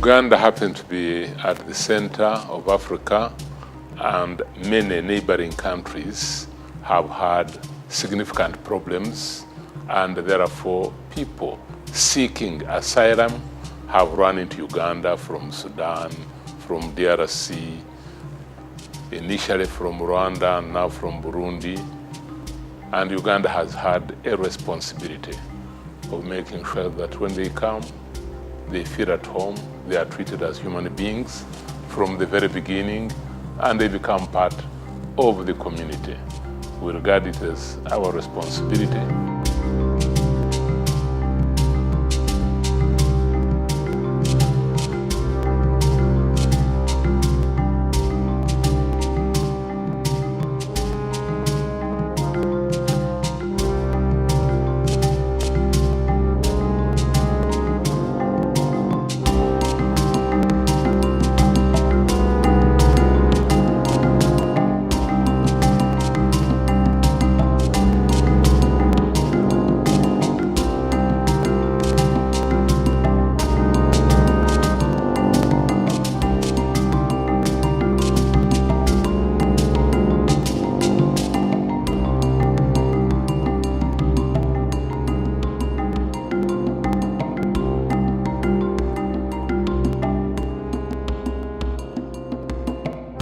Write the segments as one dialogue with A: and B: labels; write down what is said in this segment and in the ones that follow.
A: Uganda happens to be at the center of Africa, and many neighboring countries have had significant problems, and therefore people seeking asylum have run into Uganda from Sudan, from DRC, initially from Rwanda, and now from Burundi. And Uganda has had a responsibility of making sure that when they come, they feel at home, they are treated as human beings from the very beginning, and they become part of the community. We regard it as our responsibility.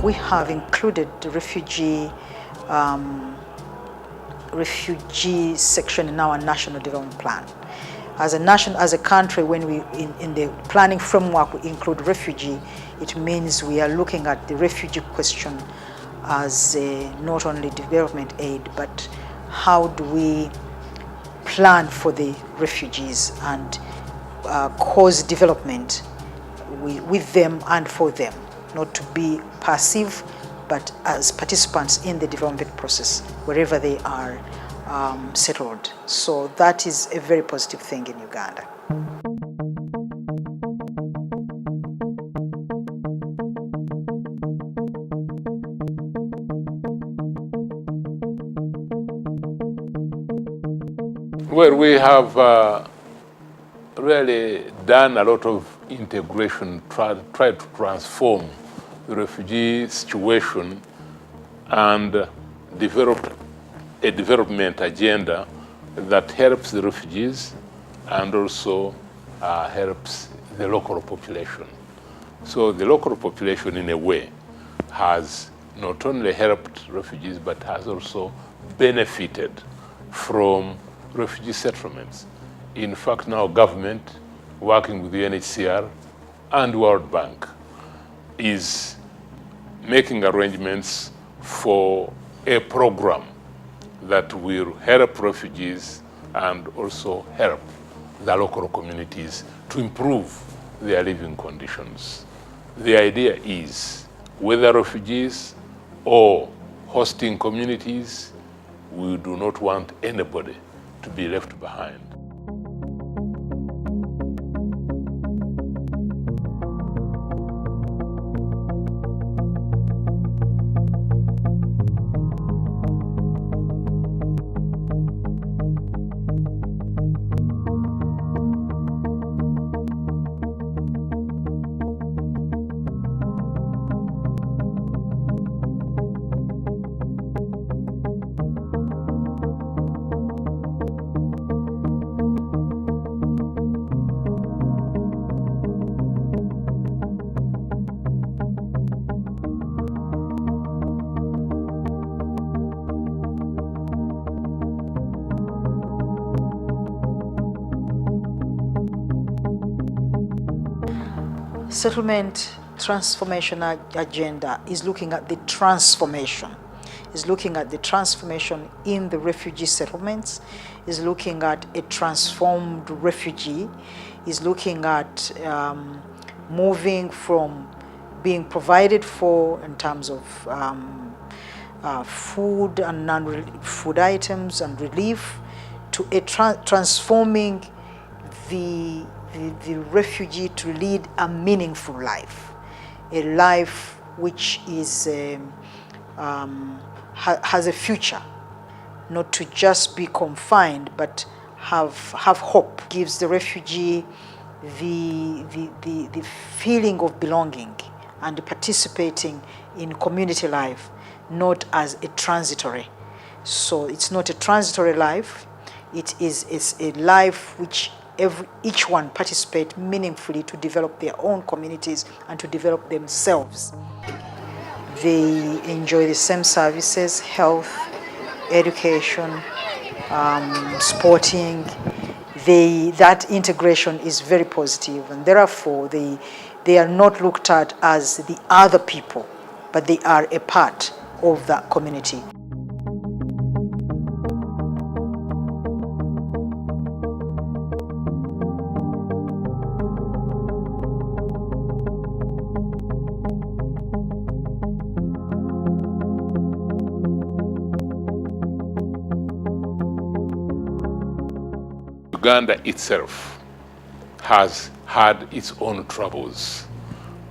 B: We have included the refugee section in our national development plan. As a country, when we in the planning framework we include refugee, it means we are looking at the refugee question as not only development aid, but how do we plan for the refugees and cause development with them and for them, not to be passive, but as participants in the development process wherever they are settled. So that is a very positive thing in Uganda.
A: Well, we have really done a lot of integration, tried to transform the refugee situation and developed a development agenda that helps the refugees and also helps the local population. So the local population, in a way, has not only helped refugees, but has also benefited from refugee settlements. In fact, now government, working with the UNHCR and World Bank, is making arrangements for a program that will help refugees and also help the local communities to improve their living conditions. The idea is, whether refugees or hosting communities, we do not want anybody to be left behind.
B: Settlement transformation agenda is looking at the transformation. Is looking at the transformation in the refugee settlements, is looking at a transformed refugee, is looking at moving from being provided for in terms of food and non-food items and relief to a transforming the refugee to lead a meaningful life, a life which is has a future, not to just be confined, but have hope. Gives the refugee the feeling of belonging and participating in community life, not as a transitory. So it's not a transitory life, it's a life which each one participate meaningfully to develop their own communities and to develop themselves. They enjoy the same services, health, education, sporting. That integration is very positive, and therefore they are not looked at as the other people, but they are a part of that community.
A: Uganda itself has had its own troubles,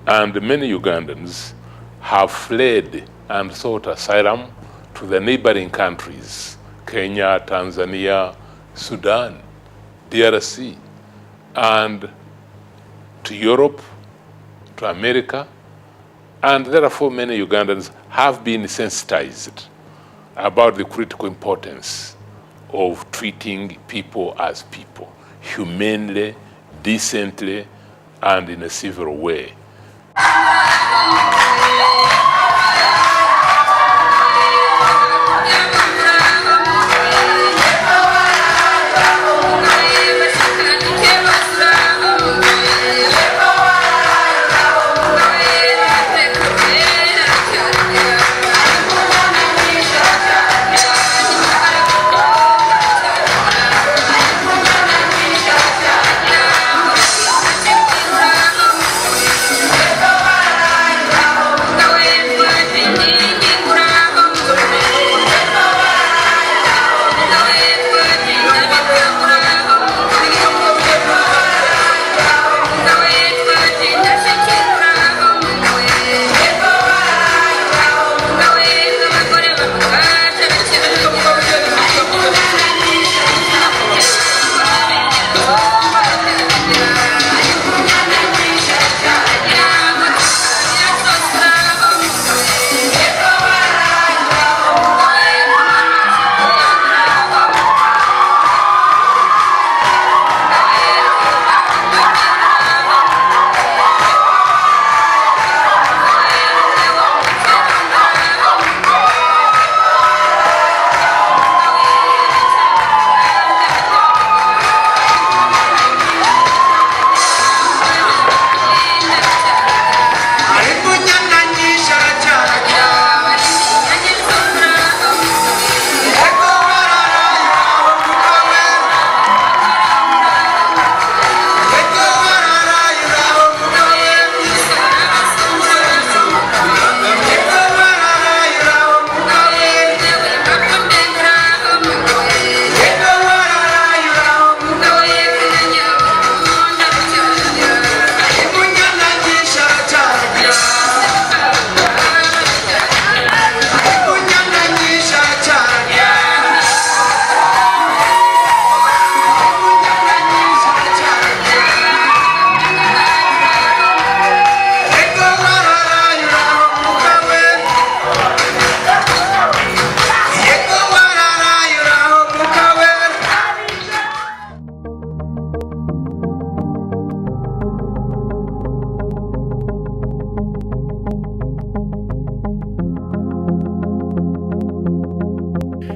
A: and many Ugandans have fled and sought asylum to the neighboring countries, Kenya, Tanzania, Sudan, DRC, and to Europe, to America, and therefore many Ugandans have been sensitized about the critical importance of treating people as people, humanely, decently, and in a civil way.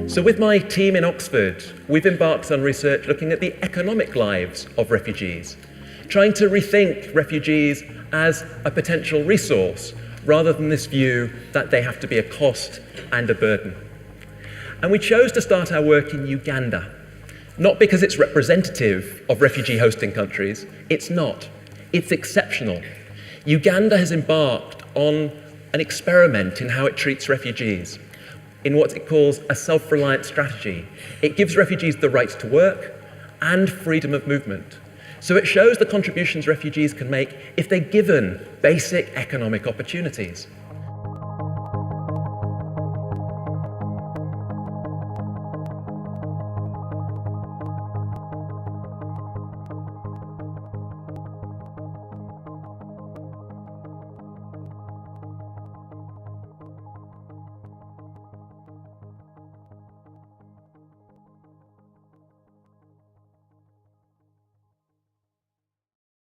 C: So with my team in Oxford, we've embarked on research looking at the economic lives of refugees, trying to rethink refugees as a potential resource, rather than this view that they have to be a cost and a burden. And we chose to start our work in Uganda, not because it's representative of refugee hosting countries. It's not. It's exceptional. Uganda has embarked on an experiment in how it treats refugees, in what it calls a self-reliant strategy. It gives refugees the right to work and freedom of movement. So it shows the contributions refugees can make if they're given basic economic opportunities.